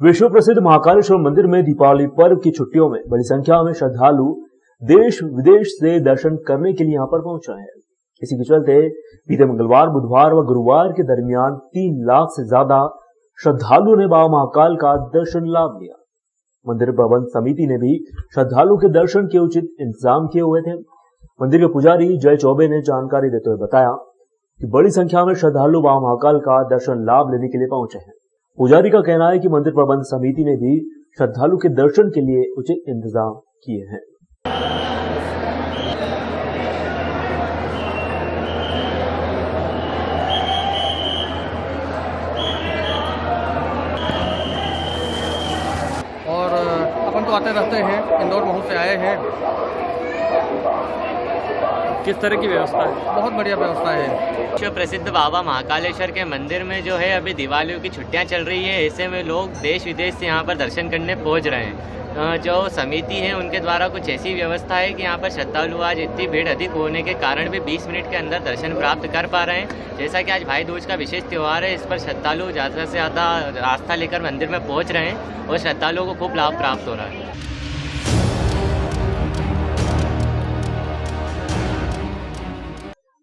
विश्व प्रसिद्ध महाकालेश्वर मंदिर में दीपावली पर्व की छुट्टियों में बड़ी संख्या में श्रद्धालु देश विदेश से दर्शन करने के लिए यहां पर पहुंच रहे हैं। इसी के चलते बीते मंगलवार, बुधवार व गुरुवार के दरमियान 3 लाख से ज्यादा श्रद्धालुओं ने बाबा महाकाल का दर्शन लाभ लिया। मंदिर प्रबंध समिति ने भी श्रद्धालुओं के दर्शन के उचित इंतजाम किए हुए थे। मंदिर के पुजारी जय चौबे ने जानकारी देते हुए बताया कि बड़ी संख्या में श्रद्धालु बाबा महाकाल का दर्शन लाभ लेने के लिए पहुंचे हैं। पुजारी का कहना है कि मंदिर प्रबंध समिति ने भी श्रद्धालु के दर्शन के लिए उचित इंतजाम किए हैं। और अपन तो आते रहते हैं, इंदौर बहुत से आए हैं। किस तरह की व्यवस्था है? बहुत बढ़िया व्यवस्था है। विश्व प्रसिद्ध बाबा महाकालेश्वर के मंदिर में जो है अभी दिवाली की छुट्टियां चल रही है, ऐसे में लोग देश विदेश से यहां पर दर्शन करने पहुंच रहे हैं। जो समिति है उनके द्वारा कुछ ऐसी व्यवस्था है कि यहां पर श्रद्धालु आज इतनी भीड़ अधिक होने के कारण भी 20 मिनट के अंदर दर्शन प्राप्त कर पा रहे हैं। जैसा कि आज भाई दूज का विशेष त्यौहार है, इस पर श्रद्धालु ज़्यादा से ज़्यादा आस्था लेकर मंदिर में पहुँच रहे हैं और श्रद्धालुओं को खूब लाभ प्राप्त हो रहा है।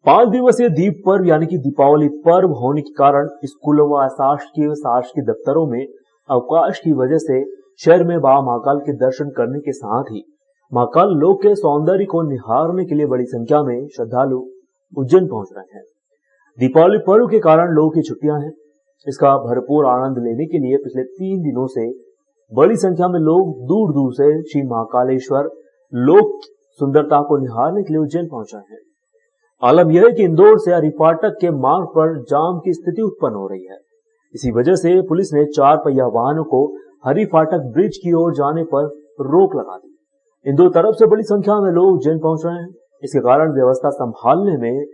5 दिवसीय दीप पर्व यानी कि दीपावली पर्व होने के कारण स्कूलों व शासकीय दफ्तरों में अवकाश की वजह से शहर में बाबा महाकाल के दर्शन करने के साथ ही महाकाल लोक के सौंदर्य को निहारने के लिए बड़ी संख्या में श्रद्धालु उज्जैन पहुंच रहे हैं। दीपावली पर्व के कारण लोगों की छुट्टियां हैं। इसका भरपूर आनंद लेने के लिए पिछले 3 दिनों से बड़ी संख्या में लोग दूर दूर से श्री महाकालेश्वर लोक सुंदरता को निहारने के लिए उज्जैन पहुंच रहे हैं। आलम यह है कि इंदौर से हरिफाटक के मार्ग पर जाम की स्थिति उत्पन्न हो रही है। इसी वजह से पुलिस ने 4 पहिया वाहनों को हरिफाटक ब्रिज की ओर जाने पर रोक लगा दी। इन दो तरफ से बड़ी संख्या में लोग उज्जैन पहुंच रहे हैं। इसके कारण व्यवस्था संभालने में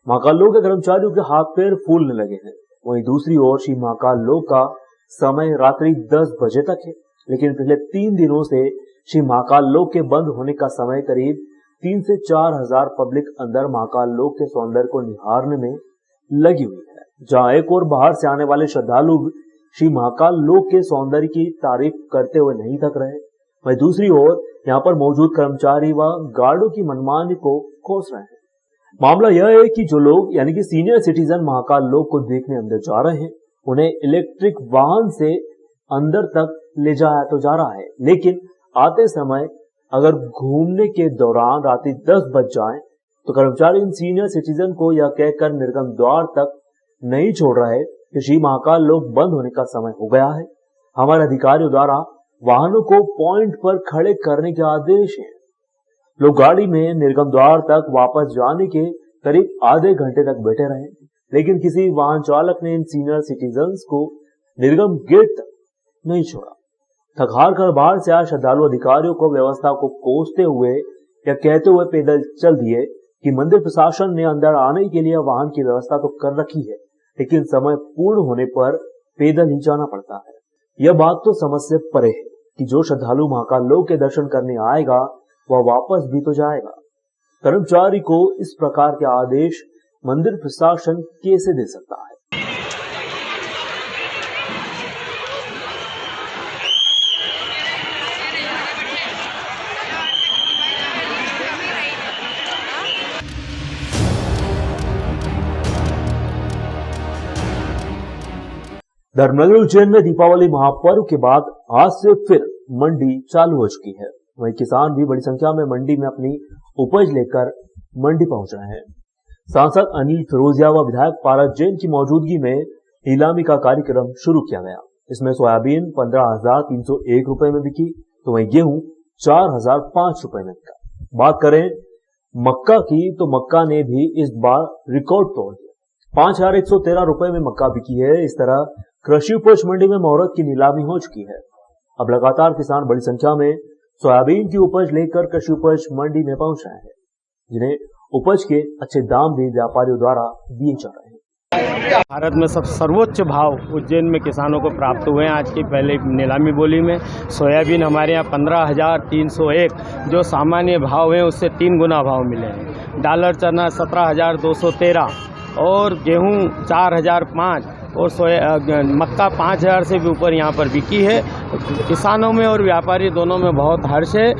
महाकाल लोक के कर्मचारियों के हाथ पैर फूलने लगे हैं। वहीं दूसरी ओर श्री महाकाल लोक का समय रात्रि 10 बजे तक है, लेकिन पिछले 3 दिनों से श्री महाकाल लोक के बंद होने का समय करीब 3 से 4 हजार पब्लिक अंदर महाकाल लोक के सौंदर्य को निहारने में लगी हुई है। जहां एक और बाहर से आने वाले श्रद्धालु श्री महाकाल लोक के सौंदर्य की तारीफ करते हुए नहीं थक रहे, वहीं दूसरी ओर यहां पर मौजूद कर्मचारी व गार्डों की मनमानी को कोस रहे हैं। मामला यह है कि जो लोग यानी कि सीनियर सिटीजन महाकाल लोक को देखने अंदर जा रहे हैं, उन्हें इलेक्ट्रिक वाहन से अंदर तक ले जाया तो जा रहा है, लेकिन आते समय अगर घूमने के दौरान रात्रि 10 बज जाए तो कर्मचारी इन सीनियर सिटीजन को यह कहकर निर्गम द्वार तक नहीं छोड़ रहे कि श्री महाकाल लोक बंद होने का समय हो गया है। हमारे अधिकारियों द्वारा वाहनों को पॉइंट पर खड़े करने के आदेश हैं। लोग गाड़ी में निर्गम द्वार तक वापस जाने के करीब आधे घंटे तक बैठे रहे, लेकिन किसी वाहन चालक ने इन सीनियर सिटीजन्स को निर्गम गेट तक नहीं छोड़ा। थक हार कर बाहर से आए श्रद्धालु अधिकारियों को व्यवस्था को कोसते हुए या कहते हुए पैदल चल दिए कि मंदिर प्रशासन ने अंदर आने के लिए वाहन की व्यवस्था तो कर रखी है, लेकिन समय पूर्ण होने पर पैदल ही जाना पड़ता है। यह बात तो समझ से परे है कि जो श्रद्धालु महाकाल लोक के दर्शन करने आएगा वह वापस भी तो जाएगा। कर्मचारी को इस प्रकार के आदेश मंदिर प्रशासन कैसे दे सकता है? धर्मनगर उज्जैन में दीपावली महापर्व के बाद आज से फिर मंडी चालू हो चुकी है। वहीं किसान भी बड़ी संख्या में मंडी में अपनी उपज लेकर मंडी पहुंच रहे हैं। सांसद अनिल फिरोजिया व विधायक पारस जैन की मौजूदगी में नीलामी का कार्यक्रम शुरू किया गया। इसमें सोयाबीन 15,301 रुपए में बिकी, तो वहीं गेहूं 4,005 रुपए में बिका। बात करें मक्का की तो मक्का ने भी इस बार रिकॉर्ड तोड़ दिया। 5,113 रुपए में मक्का बिकी है। इस तरह कृषि उपज मंडी में मुहूर्त की नीलामी हो चुकी है। अब लगातार किसान बड़ी संख्या में सोयाबीन की उपज लेकर कृषि उपज मंडी में पहुंच रहे हैं, जिन्हें उपज के अच्छे दाम भी व्यापारियों द्वारा दिए जा रहे हैं। भारत में सब सर्वोच्च भाव उज्जैन में किसानों को प्राप्त हुए हैं। आज की पहले नीलामी बोली में सोयाबीन हमारे यहाँ 15,301 जो सामान्य भाव है उससे 3 गुना भाव मिले हैं। डॉलर चना 17,213 और गेहूं 4,005 और मक्का 5,000 से भी ऊपर यहाँ पर बिकी है। किसानों में और व्यापारी दोनों में बहुत हर्ष है।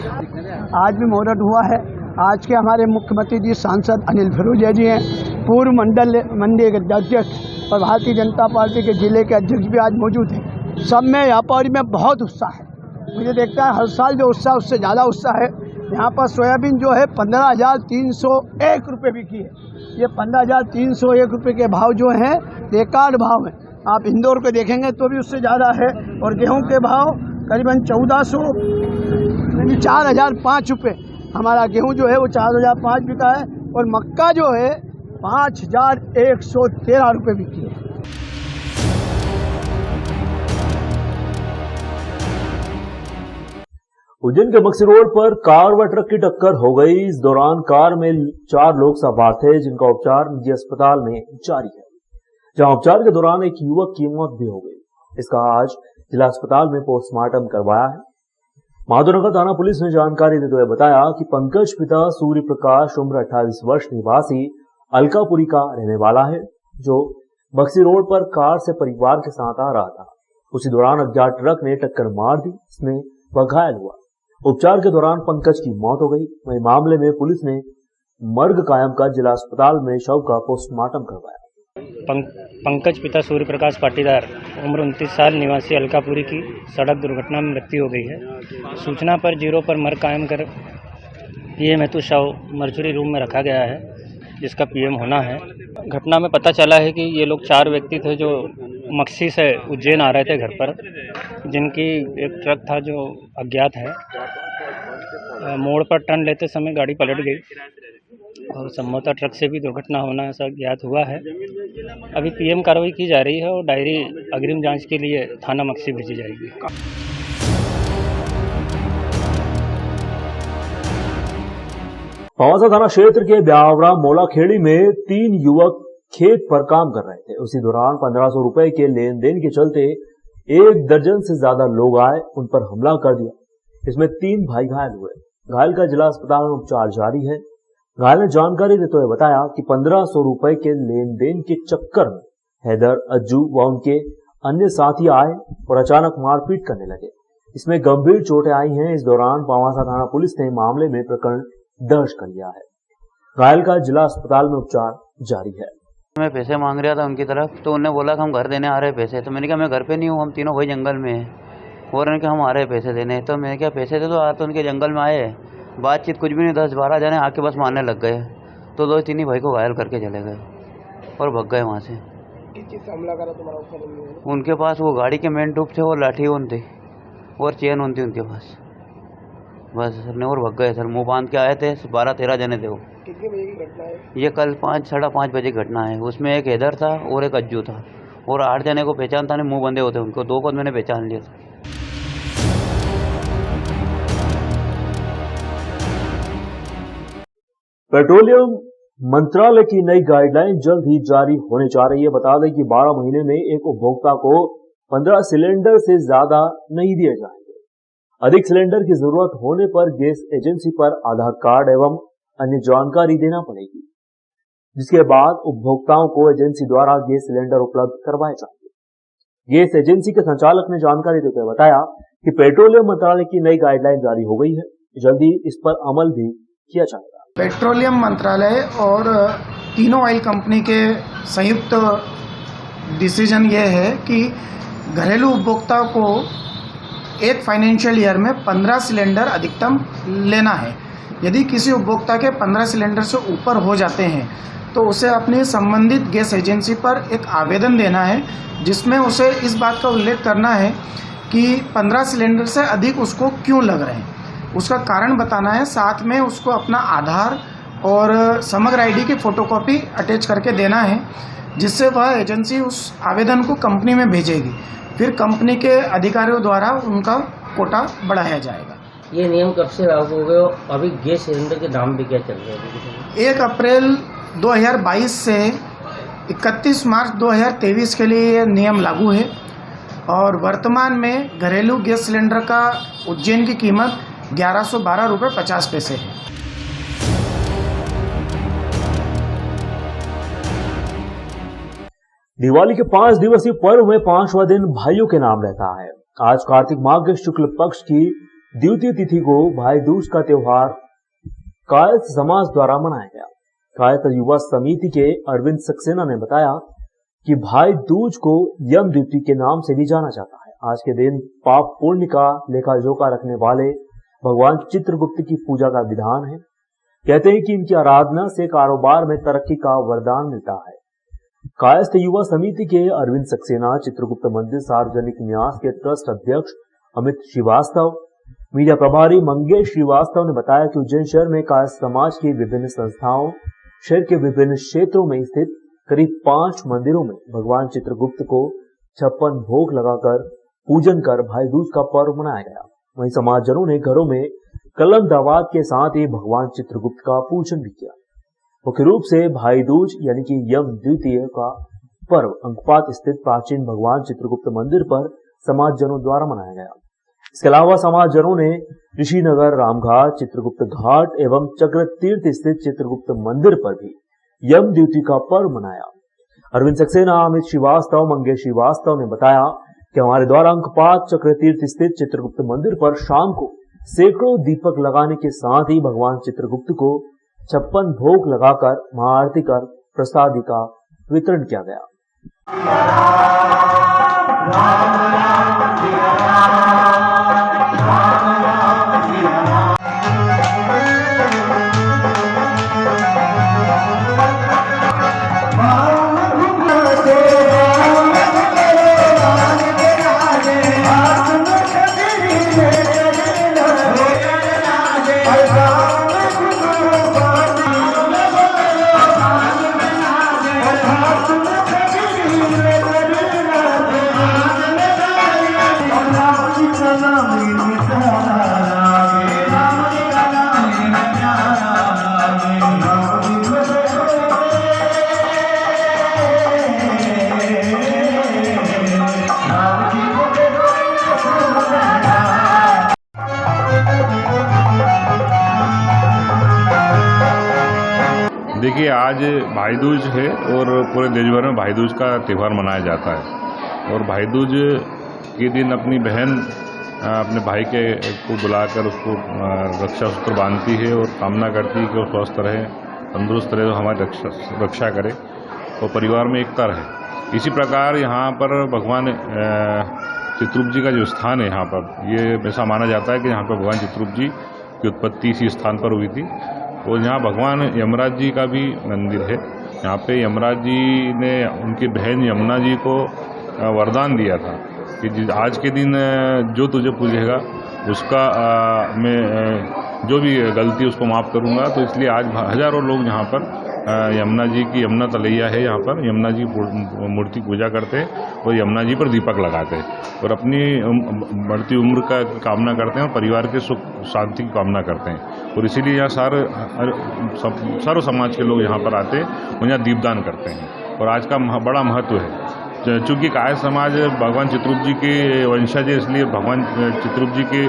आज भी मुहूर्त हुआ है। आज के हमारे मुख्यमंत्री जी सांसद अनिल फिरोजिया जी हैं, पूर्व मंडी के अध्यक्ष और भारतीय जनता पार्टी के जिले के अध्यक्ष भी आज मौजूद हैं। सब में व्यापारी में बहुत उत्साह है। मुझे देखता है हर साल जो उत्साह उससे ज़्यादा उत्साह है। यहाँ पर सोयाबीन जो है 15,301 रुपये बिकी है। ये 15,301 रुपये के भाव जो हैं रिकॉर्ड भाव हैं। आप इंदौर को देखेंगे तो भी उससे ज़्यादा है। और गेहूं के भाव करीबन 4,005 रुपये हमारा गेहूं जो है वो 4,005 बिका है। और मक्का जो है 5,113 रुपये बिकी है। उज्जैन के बक्सी रोड पर कार व ट्रक की टक्कर हो गई। इस दौरान कार में 4 लोग सवार थे, जिनका उपचार निजी अस्पताल में जारी है, जहां उपचार के दौरान एक युवक की मौत भी हो गई। इसका आज जिला अस्पताल में पोस्टमार्टम करवाया है। माधोनगर थाना पुलिस ने जानकारी देते हुए बताया कि पंकज पिता सूर्य प्रकाश उम्र 28 वर्ष निवासी अलकापुरी का रहने वाला है, जो बक्सी रोड पर कार से परिवार के साथ आ रहा था। उसी दौरान अज्ञात ट्रक ने टक्कर मार दी, इसमें वह घायल हुआ। उपचार के दौरान पंकज की मौत हो गई। वहीं मामले में पुलिस ने मर्ग कायम कर जिला अस्पताल में शव का पोस्टमार्टम करवाया। पंकज पिता सूर्य प्रकाश पाटीदार उम्र 29 साल निवासी अलकापुरी की सड़क दुर्घटना में मृत्यु हो गई है। सूचना पर 0 पर मर्ग कायम कर पीएम हेतु शव मर्चुरी रूम में रखा गया है, जिसका पीएम होना है। घटना में पता चला है कि ये लोग 4 व्यक्ति थे जो मक्सी से उज्जैन आ रहे थे घर पर, जिनकी एक ट्रक था जो अज्ञात है। मोड़ पर टर्न लेते समय गाड़ी पलट गई और संभवतः ट्रक से भी दुर्घटना होना ऐसा ज्ञात हुआ है। अभी पीएम कार्रवाई की जा रही है और डायरी अग्रिम जांच के लिए थाना मक्सी भेजी जाएगी। पवासा थाना क्षेत्र के ब्यावरा मोलाखेड़ी में 3 युवक खेत पर काम कर रहे थे। उसी दौरान 1,500 रुपए के लेन देन के चलते 1 दर्जन से ज्यादा लोग आए, उन पर हमला कर दिया। इसमें 3 भाई घायल हुए। घायल का जिला अस्पताल में उपचार जारी है। घायल ने जानकारी देते हुए बताया कि 1,500 रुपए के लेन देन के चक्कर में हैदर, अज्जू व उनके अन्य साथी आए और अचानक मारपीट करने लगे। इसमें गंभीर चोटें आई हैं। इस दौरान पवासा थाना पुलिस ने मामले में प्रकरण दर्ज कर लिया है। घायल का जिला अस्पताल में उपचार जारी है। मैं पैसे मांग रहा था उनकी तरफ, तो उन्होंने बोला कि हम घर देने आ रहे हैं पैसे। तो मैंने कहा मैं घर पे नहीं हूँ, हम तीनों भाई जंगल में हैं। और उन्होंने कहा हम आ रहे हैं पैसे देने। तो मैंने क्या पैसे दे दो। तो उनके जंगल में आए, बातचीत कुछ भी नहीं, 10-12 जने आके बस मारने लग गए। तो 2-3 ही भाई को घायल करके चले गए और भग गए वहाँ से। किस चीज़ से हमला करा तुम्हारा ऊपर? उनके पास वो गाड़ी के मेन ट्यूब थे और लाठी ऊन थी और चेन ऊन थी उनके पास। बस सर ने और भग गए सर। मुँह बांध के आए थे, 12-13 जने थे वो। कितने बजे की घटना है? ये कल 5-5:30 बजे घटना है। उसमें एक हैदर था और एक अज्जू था और 8 जने को पहचान था, नहीं मुँह बंधे होते उनको। 2 को मैंने पहचान लिया था। पेट्रोलियम मंत्रालय की नई गाइडलाइन जल्द ही जारी होने जा रही है। बता दें कि 12 महीने में एक उपभोक्ता को 15 सिलेंडर से ज्यादा नहीं दिए जाएंगे। अधिक सिलेंडर की जरूरत होने पर गैस एजेंसी पर आधार कार्ड एवं अन्य जानकारी देना पड़ेगी, जिसके बाद उपभोक्ताओं को एजेंसी द्वारा गैस सिलेंडर उपलब्ध करवाए जाएंगे। गैस एजेंसी के संचालक ने जानकारी देते हुए बताया कि पेट्रोलियम मंत्रालय की नई गाइडलाइन जारी हो गई है, जल्दी इस पर अमल भी किया जाएगा। पेट्रोलियम मंत्रालय और तीनों ऑयल कंपनी के संयुक्त डिसीजन ये है कि घरेलू उपभोक्ता को एक फाइनेंशियल ईयर में 15 सिलेंडर अधिकतम लेना है। यदि किसी उपभोक्ता के 15 सिलेंडर से ऊपर हो जाते हैं तो उसे अपनी संबंधित गैस एजेंसी पर एक आवेदन देना है, जिसमें उसे इस बात का उल्लेख करना है कि 15 सिलेंडर से अधिक उसको क्यों लग रहे हैं, उसका कारण बताना है। साथ में उसको अपना आधार और समग्र आईडी की फ़ोटोकॉपी अटैच करके देना है, जिससे वह एजेंसी उस आवेदन को कंपनी में भेजेगी। फिर कंपनी के अधिकारियों द्वारा उनका कोटा बढ़ाया जाएगा। ये नियम कब से लागू हो गए? अभी गैस सिलेंडर के दाम भी क्या चल रहे हैं? 1 अप्रैल 2022 से 31 मार्च 2023 के लिए ये नियम लागू है और वर्तमान में घरेलू गैस सिलेंडर का उज्जैन की कीमत 1112 रुपये 50 पैसे है। दिवाली के 5 दिवसीय पर्व में 5वां दिन भाइयों के नाम रहता है। आज कार्तिक माह के शुक्ल पक्ष की द्वितीय तिथि को भाई दूज का त्योहार कायस्थ समाज द्वारा मनाया गया। कायस्थ युवा समिति के अरविंद सक्सेना ने बताया कि भाई दूज को यम द्वितीय के नाम से भी जाना जाता है। आज के दिन पाप पुण्य का लेखा जोखा रखने वाले भगवान चित्रगुप्त की पूजा का विधान है। कहते हैं कि इनकी आराधना से कारोबार में तरक्की का वरदान मिलता है। कायस्थ युवा समिति के अरविंद सक्सेना, चित्रगुप्त मंदिर सार्वजनिक न्यास के ट्रस्ट अध्यक्ष अमित श्रीवास्तव, मीडिया प्रभारी मंगेश श्रीवास्तव ने बताया कि उज्जैन शहर में कायस्थ समाज की विभिन्न संस्थाओं, शहर के विभिन्न क्षेत्रों में स्थित करीब 5 मंदिरों में भगवान चित्रगुप्त को 56 भोग लगाकर पूजन कर भाई दूज का पर्व मनाया गया। वहीं समाजजनों ने घरों में कलम दावाद के साथ ही भगवान चित्रगुप्त का पूजन भी किया। मुख्य रूप से भाई दूज यानी कि यम द्वितीय का पर्व अंकपात स्थित प्राचीन भगवान चित्रगुप्त मंदिर पर समाजजनों द्वारा मनाया गया। इसके अलावा समाजजनों ने ऋषिनगर, रामघाट, चित्रगुप्त घाट एवं चक्र तीर्थ स्थित चित्रगुप्त मंदिर पर भी यम द्वितीय का पर्व मनाया। अरविंद सक्सेना, अमित श्रीवास्तव, मंगेश श्रीवास्तव ने बताया कि हमारे द्वारा अंकपात चक्र तीर्थ स्थित चित्रगुप्त मंदिर पर शाम को सैकड़ों दीपक लगाने के साथ ही भगवान चित्रगुप्त को 56 भोग लगाकर महाआरती कर प्रसादी का वितरण किया गया। देखिए, आज भाई दूज है और पूरे देश भर में भाई दूज का त्यौहार मनाया जाता है। और भाई दूज के दिन अपनी बहन अपने भाई को बुलाकर उसको रक्षा सूत्र बांधती है और कामना करती है कि वो स्वस्थ रहे, तंदुरुस्त रहे, तो हमारी रक्षा करे और परिवार में एकता रहे। इसी प्रकार यहाँ पर भगवान चित्रगुप्त जी का जो स्थान है, यहाँ पर ये ऐसा माना जाता है कि यहाँ पर भगवान चित्रगुप्त जी की उत्पत्ति इसी स्थान पर हुई थी। और यहाँ भगवान यमराज जी का भी मंदिर है। यहाँ पे यमराज जी ने उनकी बहन यमुना जी को वरदान दिया था कि आज के दिन जो तुझे पूजेगा उसका मैं जो भी गलती उसको माफ़ करूँगा। तो इसलिए आज हज़ारों लोग यहाँ पर यमुना जी की, यमुना तलैया है यहाँ पर, यमुना जी मूर्ति पूजा करते हैं और यमुना जी पर दीपक लगाते हैं और अपनी बढ़ती उम्र का कामना करते हैं और परिवार के सुख शांति की कामना करते हैं। और इसीलिए यहाँ सर्व समाज के लोग यहाँ पर आते हैं और यहाँ दीपदान करते हैं। और आज का बड़ा महत्व है, चूँकि कायस्थ समाज भगवान चित्रगुप्त जी के वंशज है, इसलिए भगवान चित्रगुप्त जी के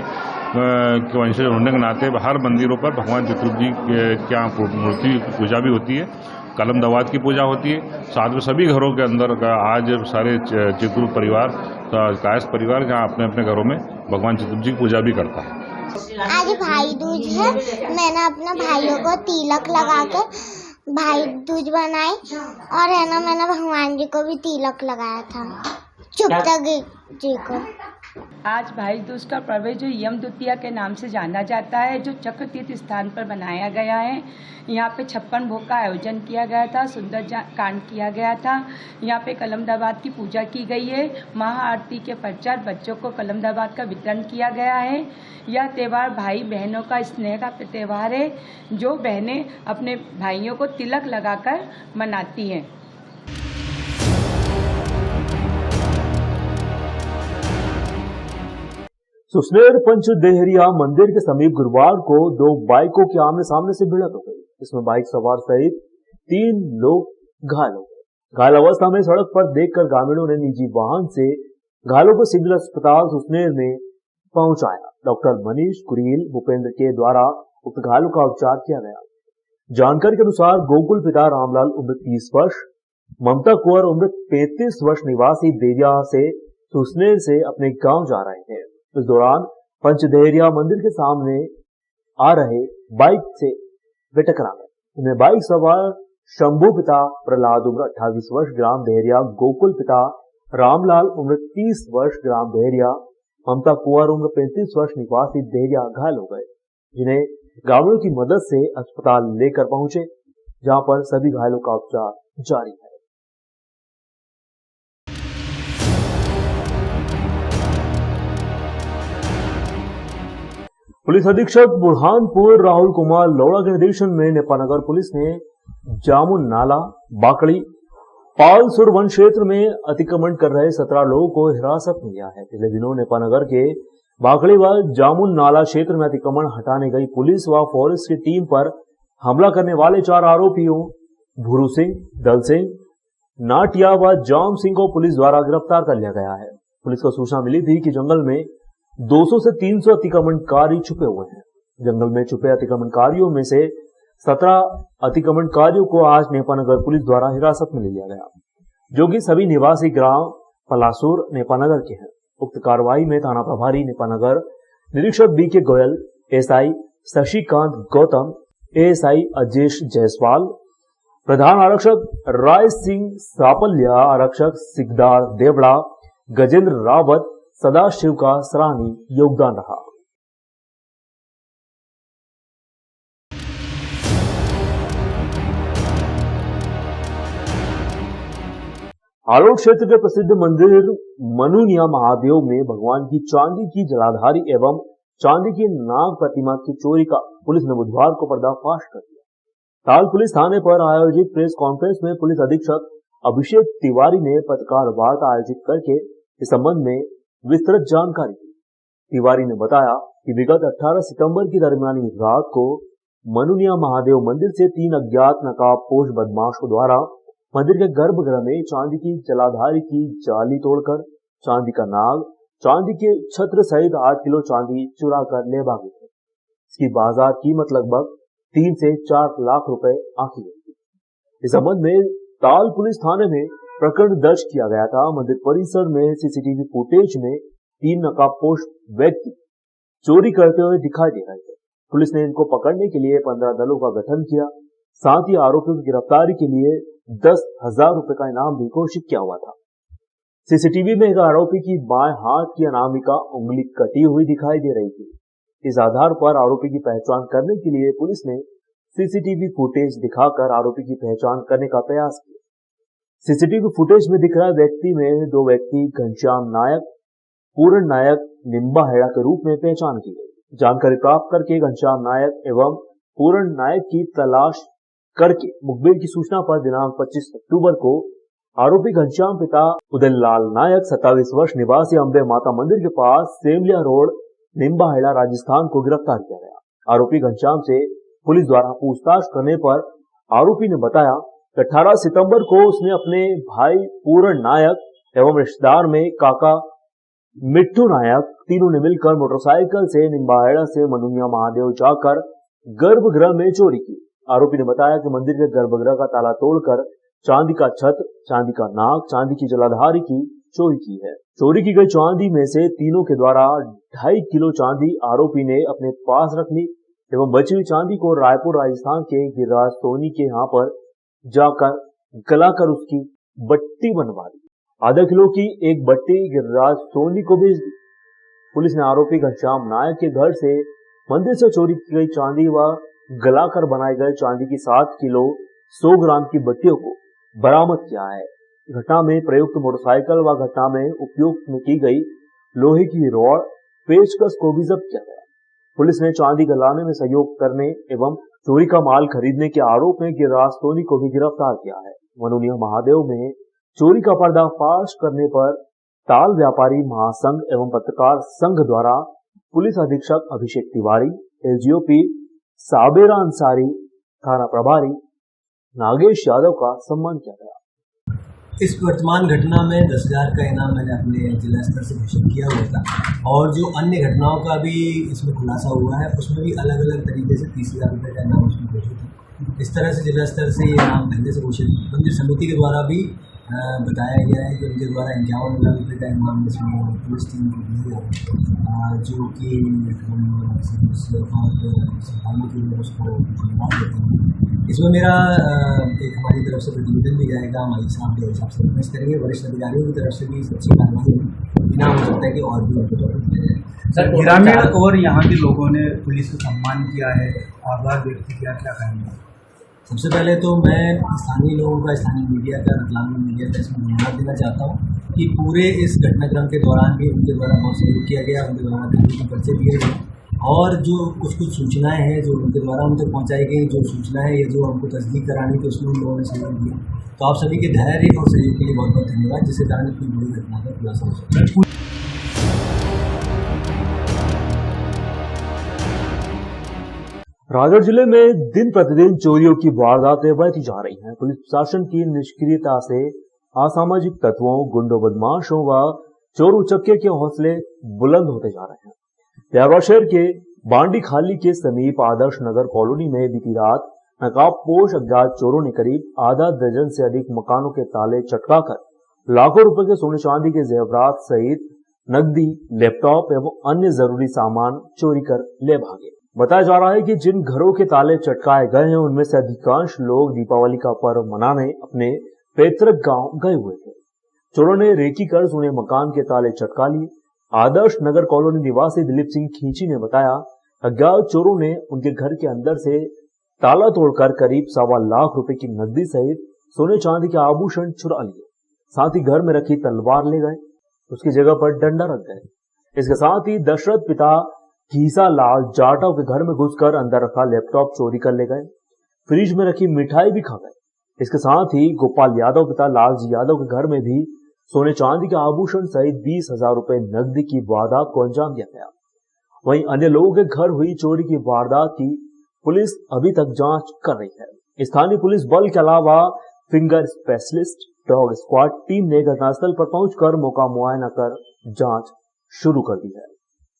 वंशज होने के नाते हर मंदिरों पर भगवान चित्रगुप्त जी के यहाँ मूर्ति की पूजा भी होती है, कलम दवात की पूजा होती है। साथ में सभी घरों के अंदर आज सारे चित्रगुप्त परिवार, कायस्थ परिवार जहाँ अपने अपने घरों में भगवान चित्रगुप्त जी की पूजा भी करता है। आज भाई दूज है, मैंने अपने भाइयों को तिलक लगा के भाई दूज बनाई और है ना, मैंने भगवान जी को भी तिलक लगाया था, चुपता जी को। आज भाई दूज का पर्व जो यम द्वितीया के नाम से जाना जाता है, जो चक्र तीर्थ स्थान पर बनाया गया है। यहाँ पे 56 भोग का आयोजन किया गया था, सुंदर कांड किया गया था। यहाँ पे कलम दावाद की पूजा की गई है। महाआरती के पश्चात बच्चों को कलम दावाद का वितरण किया गया है। यह त्यौहार भाई बहनों का स्नेह का त्यौहार है, जो बहनें अपने भाइयों को तिलक लगाकर मनाती हैं। सुसनेर पंचदेहरिया मंदिर के समीप गुरुवार को 2 बाइकों की आमने सामने से भिड़ंत हो गई। इसमें बाइक सवार सहित 3 लोग घायल हो गए। घायल अवस्था में सड़क पर देखकर ग्रामीणों ने निजी वाहन से घायलों को सिविल अस्पताल सुसनेर में पहुंचाया। डॉक्टर मनीष कुरील भूपेंद्र के द्वारा उक्त घायलों का उपचार किया गया। जानकारी के अनुसार गोकुल पिता रामलाल उम्र 30 वर्ष ममता कुंवर उम्र 35 वर्ष निवासी देरिया से सुसनेर से अपने गांव जा रहे थे। इस दौरान पंचदेहरिया मंदिर के सामने आ रहे बाइक से वे टकरा गए। इनमें बाइक सवार शंभू पिता प्रहलाद उम्र 28 वर्ष ग्राम देहरिया, गोकुल पिता रामलाल उम्र 30 वर्ष ग्राम देहरिया, ममता कुंवर उम्र 35 वर्ष निवासी देहरिया घायल हो गए, जिन्हें ग्रामीणों की मदद से अस्पताल लेकर पहुंचे, जहां पर सभी घायलों का उपचार जारी है। पुलिस अधीक्षक बुरहानपुर राहुल कुमार लोड़ा के निर्देशन में नेपानगर पुलिस ने जामुन नाला, बाकड़ी, पालसुर वन क्षेत्र में अतिक्रमण कर रहे 17 लोगों को हिरासत में लिया है। पिछले दिनों नेपानगर के बाकड़ी व जामुन नाला क्षेत्र में अतिक्रमण हटाने गई पुलिस व फॉरेस्ट की टीम पर हमला करने वाले 4 आरोपियों भूरू सिंह, दल सिंह, नाटिया व जाम सिंह को पुलिस द्वारा गिरफ्तार कर लिया गया है। पुलिस को सूचना मिली थी कि जंगल में 200 से 300 अतिक्रमणकारी छुपे हुए हैं। जंगल में छुपे अतिक्रमणकारियों में से 17 अतिक्रमणकारियों को आज नेपानगर पुलिस द्वारा हिरासत में लिया गया, जो कि सभी निवासी ग्राम पलासुर नेपानगर के हैं। उक्त कार्रवाई में थाना प्रभारी नेपानगर निरीक्षक बी के गोयल, एसआई शशिकांत गौतम, एएसआई अजेश जायसवाल, प्रधान आरक्षक राय सिंह सापल्या, आरक्षक सिकदार देवड़ा, गजेंद्र रावत, सदाशिव का सराहनीय योगदान रहा। हालोट क्षेत्र के प्रसिद्ध मंदिर मनुनिया महादेव में भगवान की चांदी की जलाधारी एवं चांदी की नाग प्रतिमा की चोरी का पुलिस ने बुधवार को पर्दाफाश कर दिया। ताल पुलिस थाने पर आयोजित प्रेस कॉन्फ्रेंस में पुलिस अधीक्षक अभिषेक तिवारी ने पत्रकार वार्ता आयोजित करके इस संबंध में विस्तृत जानकारी दी। तिवारी ने बताया कि विगत 18 सितंबर की दरमियानी रात को मनुनिया महादेव मंदिर से 3 अज्ञात नकाबपोश बदमाशों द्वारा मंदिर के गर्भगृह में चांदी की जलाधारी की जाली तोड़कर चांदी का नाग, चांदी के छत्र सहित 8 किलो चांदी चुरा कर ले भागे थे। इसकी बाजार कीमत लगभग 3 से 4 लाख रुपए आंकी गई थी। इस संबंध में ताल पुलिस थाने में प्रकरण दर्ज किया गया था। मंदिर परिसर में सीसीटीवी फुटेज में 3 नकाबपोश व्यक्ति चोरी करते हुए दिखाई दे रहे थे। पुलिस ने इनको पकड़ने के लिए 15 दलों का गठन किया। साथ ही आरोपियों की गिरफ्तारी के लिए 10,000 रुपए का इनाम भी घोषित किया हुआ था। सीसीटीवी में एक आरोपी की बाएं हाथ की अनामिका उंगली कटी हुई दिखाई दे रही थी। इस आधार पर आरोपी की पहचान करने के लिए पुलिस ने सीसीटीवी फुटेज दिखाकर आरोपी की पहचान करने का प्रयास किया। सीसीटीवी फुटेज में दिख रहा व्यक्ति में 2 व्यक्ति घनश्याम नायक, पूर्ण नायक, निम्बा हेड़ा के रूप में पहचान की गई। जानकारी प्राप्त करके घनश्याम नायक एवं पूर्ण नायक की तलाश करके मुखबिर की सूचना पर दिनांक 25 अक्टूबर को आरोपी घनश्याम पिता उदयलाल नायक 27 वर्ष निवासी अम्बे माता मंदिर के पास सेमलिया रोड, निम्बा हेड़ा, राजस्थान को गिरफ्तार किया गया। आरोपी घनश्याम से पुलिस द्वारा पूछताछ करने पर आरोपी ने बताया कि 18 सितंबर को उसने अपने भाई पूर्ण नायक एवं रिश्तेदार में काका मिट्टू नायक, तीनों ने मिलकर मोटरसाइकिल से निम्बाहेड़ा से मनुनिया महादेव जाकर गर्भगृह में चोरी की। आरोपी ने बताया कि मंदिर के गर्भगृह का ताला तोड़कर चांदी का छत्र, चांदी का नाग, चांदी की जलाधारी की चोरी की है। चोरी की गई चांदी में से तीनों के द्वारा 2.5 किलो चांदी आरोपी ने अपने पास रख ली एवं बची हुई चांदी को रायपुर राजस्थान के गिरिराज सोनी के यहाँ पर जाकर गलाकर उसकी बट्टी बनवा दी। आधा किलो की एक बट्टी गिरिराज सोनी को भेज दी। पुलिस ने आरोपी घनश्याम नायक के घर से मंदिर से चोरी की गई चांदी व गलाकर बनाए गए चांदी की 7 किलो 100 ग्राम की बट्टियों को बरामद किया है। घटना में प्रयुक्त मोटरसाइकिल व घटना में उपयोग में की गई लोहे की रॉड, पेचकस को भी जब्त किया गया। पुलिस ने चांदी गलाने में सहयोग करने एवं चोरी का माल खरीदने के आरोप में गिरिराज सोनी को भी गिरफ्तार किया है। मनुनिया महादेव में चोरी का पर्दाफाश करने पर ताल व्यापारी महासंघ एवं पत्रकार संघ द्वारा पुलिस अधीक्षक अभिषेक तिवारी, एलजीओपी साबेरा अंसारी, थाना प्रभारी नागेश यादव का सम्मान किया गया। इस वर्तमान घटना में 10,000 का इनाम मैंने अपने जिला स्तर से घोषित किया हुआ था और जो अन्य घटनाओं का भी इसमें खुलासा हुआ है उसमें भी अलग अलग तरीके से 30,000 रुपये का इनाम उसमें घोषित है। इस तरह से जिला स्तर से ये नाम पहले से घोषित मंदिर समिति के द्वारा भी बताया गया है कि उनके द्वारा 51 लाख रुपये का इनाम इसमें पुलिस टीम को दिया गया, जो कि हम श्रद्धालु के लिए उसको धन्यवाद देते हैं। इसमें मेरा एक हमारी तरफ से प्रतिवेदन भी जाएगा, हमारे साहब के हिसाब से इस तरह के वरिष्ठ अधिकारियों की तरफ से भी अच्छी कार्रवाई इनाम हो सकता है कि और भी उनको जरूरत है। सर, ग्रामीण और यहाँ के लोगों ने पुलिस को सम्मान किया है, आभार व्यक्त किया, क्या कहेंगे? सबसे पहले तो मैं स्थानीय लोगों का, स्थानीय मीडिया का, रतलामी मीडिया का इसमें धन्यवाद देना चाहता हूँ कि पूरे इस घटनाक्रम के दौरान भी उनके द्वारा बहुत सहयोग किया गया, उनके द्वारा तकनीकी पर्चे दिए गए और जो कुछ सूचनाएं हैं जो उनके द्वारा उन तक पहुँचाई गई, जो सूचनाएं या जो हमको तस्दीक करानी थी उसमें उन लोगों ने सहयोग दिया। तो आप सभी के धैर्य और सहयोग के लिए बहुत बहुत धन्यवाद, जिसके कारण इतनी बड़ी घटना का खुलासा हो सकता है। राजगढ़ जिले में दिन प्रतिदिन चोरियों की वारदातें बढ़ती जा रही हैं। पुलिस प्रशासन की निष्क्रियता से असामाजिक तत्वों, गुंडों, बदमाशों व चोर उचक्के के हौसले बुलंद होते जा रहे हैं। प्रयागराज शहर के बांडी खाली के समीप आदर्श नगर कॉलोनी में बीती रात नकाबपोश अज्ञात चोरों ने करीब आधा दर्जन से अधिक मकानों के ताले चटकाकर लाखों रुपए के सोने चांदी के जेवरात सहित नकदी, लैपटॉप एवं अन्य जरूरी सामान चोरी कर ले भागे। बताया जा रहा है कि जिन घरों के ताले चटकाए गए हैं उनमें से अधिकांश लोग दीपावली का पर्व मनाने अपने पैतृक गांव गए हुए थे। चोरों ने रेकी कर सोने मकान के ताले चटका लिए। आदर्श नगर कॉलोनी निवासी दिलीप सिंह खींची ने बताया, अज्ञात चोरों ने उनके घर के अंदर से ताला तोड़कर करीब 1.25 लाख रुपए की नकदी सहित सोने चांदी के आभूषण चुरा लिए। साथ ही घर में रखी तलवार ले गए, उसकी जगह पर डंडा रख गए। इसके साथ ही दशरथ पिता कीसा लाल जाटव के घर में घुसकर अंदर रखा लैपटॉप चोरी कर ले गए। फ्रिज में रखी मिठाई भी खा गए। इसके साथ ही गोपाल यादव पिता लालजी यादव के घर में भी सोने चांदी के आभूषण सहित 20,000 रुपए नकदी की वारदात को अंजाम दिया गया। वहीं अन्य लोगों के घर हुई चोरी की वारदात की पुलिस अभी तक जांच कर रही है। स्थानीय पुलिस बल के अलावा finger specialist dog squad team ने घटनास्थल पर पहुंचकर मौका मुआयना कर जांच शुरू कर दी है।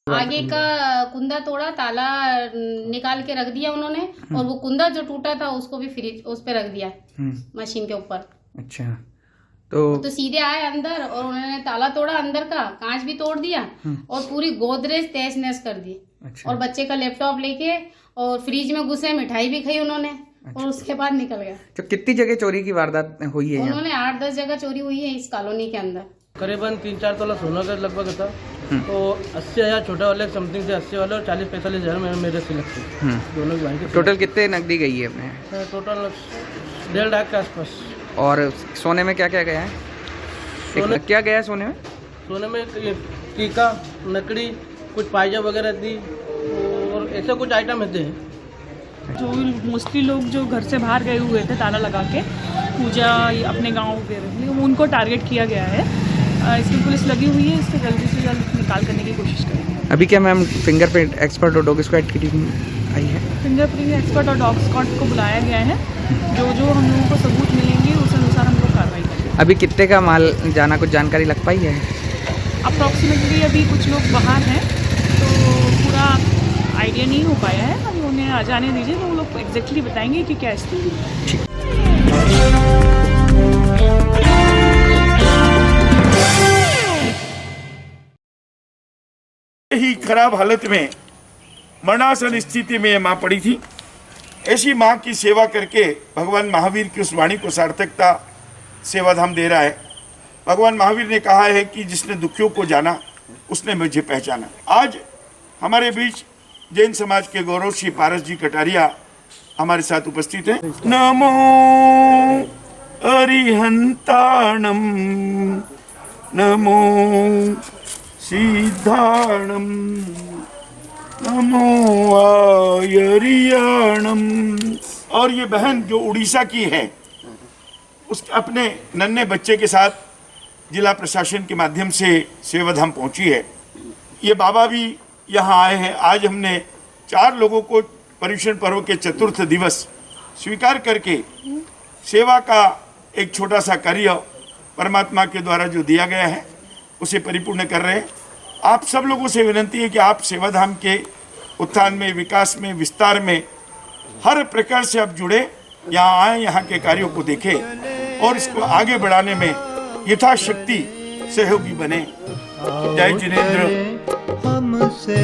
आगे का कुंदा तोड़ा, ताला निकाल के रख दिया उन्होंने और वो कुंदा जो टूटा था उसको भी फ्रिज उस पे रख दिया मशीन के ऊपर। अच्छा, तो सीधे आए अंदर और उन्होंने ताला तोड़ा, अंदर का कांच भी तोड़ दिया और पूरी गोदरेज तहस नहस कर दी। अच्छा। और बच्चे का लैपटॉप लेके और फ्रिज में घुसे, मिठाई भी खाई उन्होंने। अच्छा। और उसके बाद निकल गया। तो कितनी जगह चोरी की वारदात हुई है? उन्होंने 8-10 जगह चोरी हुई है इस कॉलोनी के अंदर। करीबन 3-4 तोला सोना का लगभग था। तो 80,000 छोटा वाले समथिंग से 80 वाले और 40-45 हजार मेरे से लगते दोनों बैंक। टोटल कितने नकदी गई है अपने? टोटल 1.5 लाख के आसपास। और सोने में क्या क्या गया है? सोने क्या गया है सोने में? सोने में टीका, नकड़ी, कुछ पायजा वगैरह थी और ऐसे कुछ आइटम थे। जो मोस्टली लोग जो घर से बाहर गए हुए थे ताला लगा के पूजा अपने गांव के लिए, उनको टारगेट किया गया है। इसकी पुलिस लगी हुई है, इसको जल्दी से जल्द निकाल करने की कोशिश करेंगे। अभी क्या मैम फिंगरप्रिंट एक्सपर्ट और डॉग स्क्वाड की टीम आई है? फिंगरप्रिंट एक्सपर्ट और डॉग स्क्वाड को बुलाया गया है। जो जो हम लोगों को सबूत मिलेंगे उस अनुसार हम लोग कार्रवाई करेंगे। अभी कितने का माल जाना, कुछ जानकारी लग पाई है? अप्रॉक्सीमेटली अभी कुछ लोग बाहर हैं तो पूरा आइडिया नहीं हो पाया है। हम उन्हें आ जाने दीजिए तो वो लोग एग्जैक्टली बताएंगे कि क्या स्थिति है। ही खराब हालत में मरणासन स्थिति में माँ पड़ी थी। ऐसी माँ की सेवा करके भगवान महावीर की उस वाणी को सार्थकता सेवाधाम दे रहा है। भगवान महावीर ने कहा है कि जिसने दुखियों को जाना उसने मुझे पहचाना। आज हमारे बीच जैन समाज के गौरव श्री पारस जी कटारिया हमारे साथ उपस्थित हैं। नमो अरिहंताणम नमो सिद्धाणम नमो आयरियाणम। और ये बहन जो उड़ीसा की है उस अपने नन्हे बच्चे के साथ जिला प्रशासन के माध्यम से सेवाधाम पहुंची है। ये बाबा भी यहाँ आए हैं। आज हमने 4 लोगों को पर्युषण पर्व के चतुर्थ दिवस स्वीकार करके सेवा का एक छोटा सा कार्य परमात्मा के द्वारा जो दिया गया है उसे परिपूर्ण कर रहे हैं। आप सब लोगों से विनती है कि आप सेवाधाम के उत्थान में, विकास में, विस्तार में हर प्रकार से आप जुड़े, यहाँ आए, यहाँ के कार्यों को देखें और इसको आगे बढ़ाने में यथाशक्ति सहयोगी बने। जय जिनेंद्र। हमसे